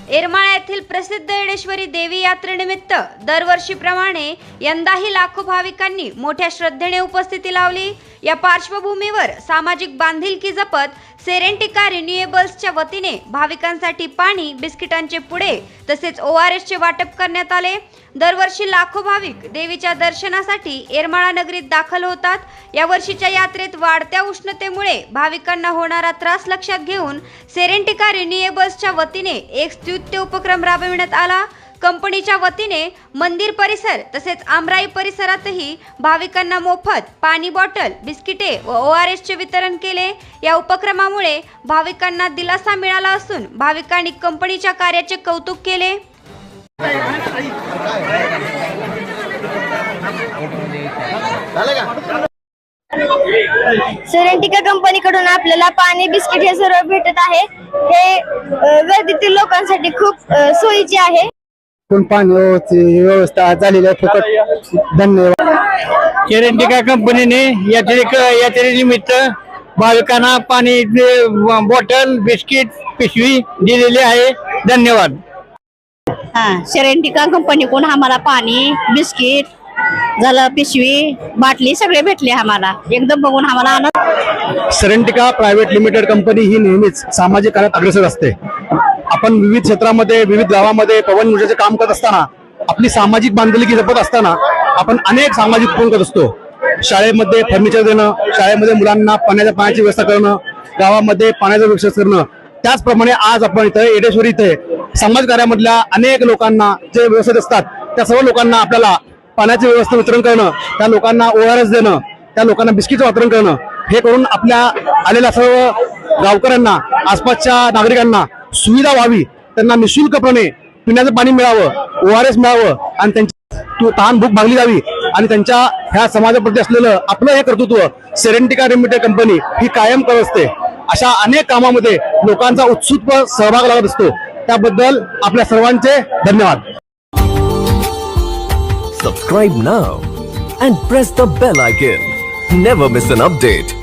येरमाळा येथील प्रसिद्ध येडेश्वरी देवी यात्रेनिमित्त दरवर्षीप्रमाणे यंदाही लाखो भाविकांनी मोठ्या श्रद्धेने उपस्थिती लावली। या पार्श्वभूमीवर सामाजिक बांधिलकी जपत सेरेंटिका रिन्युएबल्सच्या वतीने भाविकांसाठी पाणी, बिस्किटांचे पुडे तसेच ORS चे वाटप करण्यात आले। दरवर्षी लाखो भाविक देवीच्या दर्शनासाठी येरमाळा नगरीत दाखल होतात। या वर्षीच्या यात्रेत वाढत्या उष्णतेमुळे भाविकांना होणारा त्रास लक्षात घेऊन सेरेंटिका रिन्युएबल्सच्या वतीने एक स्तुत्य उपक्रम राबविण्यात आला। कंपनीच्या वतीने मंदिर परिसर तसेच आमराई परिसरातही भाविकांना मोफत पाणी बॉटल, बिस्किटे व ORS चे वितरण केले। या उपक्रमामुळे भाविकांना दिलासा मिळाला असून भाविकांनी कंपनीच्या कार्याचे कौतुक केले। सेरेंटिका कंपनीकडून आपल्याला पाणी, बिस्किट हे सर्व भेटत आहे। हे गर्दीतील लोकांसाठी खूप सोयीचे आहे। पाणी व्यवस्था झालेली आहे, फुकट। धन्यवाद। सेरेंटिका कंपनीने यात्रेनिमित्त भाविकांना पाणी, बॉटल, बिस्किट, पिशवी दिलेली आहे। धन्यवाद। सेरेंटिका कंपनीकडून आम्हाला पाणी, बिस्किट झालं, पिशवी, बाटली सगळे भेटले आम्हाला। एकदम बघून आम्हाला आनंद। सेरेंटिका प्रायव्हेट लिमिटेड कंपनी ही नेहमीच सामाजिक कार्यात अग्रेसर असते। आपण विविध क्षेत्रामध्ये, विविध गावामध्ये पवन ऊर्जेचे काम करत असताना, आपली सामाजिक बांधिलकी जपत असताना आपण अनेक सामाजिक उपक्रम करत असतो। शाळेमध्ये फर्निचर देणं, शाळेमध्ये मुलांना पाण्याची व्यवस्था करणं, गावामध्ये पाण्याची व्यवस्था करणं। त्याचप्रमाणे आज आपण इथे येडेश्वरी इथे समाज कार्यामधल्या अनेक लोकांना जे व्यवस्थित असतात त्या सर्व लोकांना आपल्याला पाण्याची व्यवस्था वितरण करणं, त्या लोकांना ORS देणं, त्या लोकांना बिस्किटचं वितरण करणं, हे करून आपल्या आलेल्या सर्व गावकऱ्यांना, आसपासच्या नागरिकांना सुविधा व्हावी, त्यांना निःशुल्कपणे पिण्याचं पाणी मिळावं, ORS मिळावं आणि त्यांची तहान भूक भागली जावी आणि त्यांच्या ह्या समाजाप्रती असलेलं आपलं हे कर्तृत्व सेरेंटिका लिमिटेड कंपनी ही कायम करत असते। अशा अनेक कामामध्ये लोकांचा उत्सुक सहभाग लागत असतो। त्याबद्दल आपल्या सर्वांचे धन्यवाद। Subscribe now and press the bell icon. Never miss an update.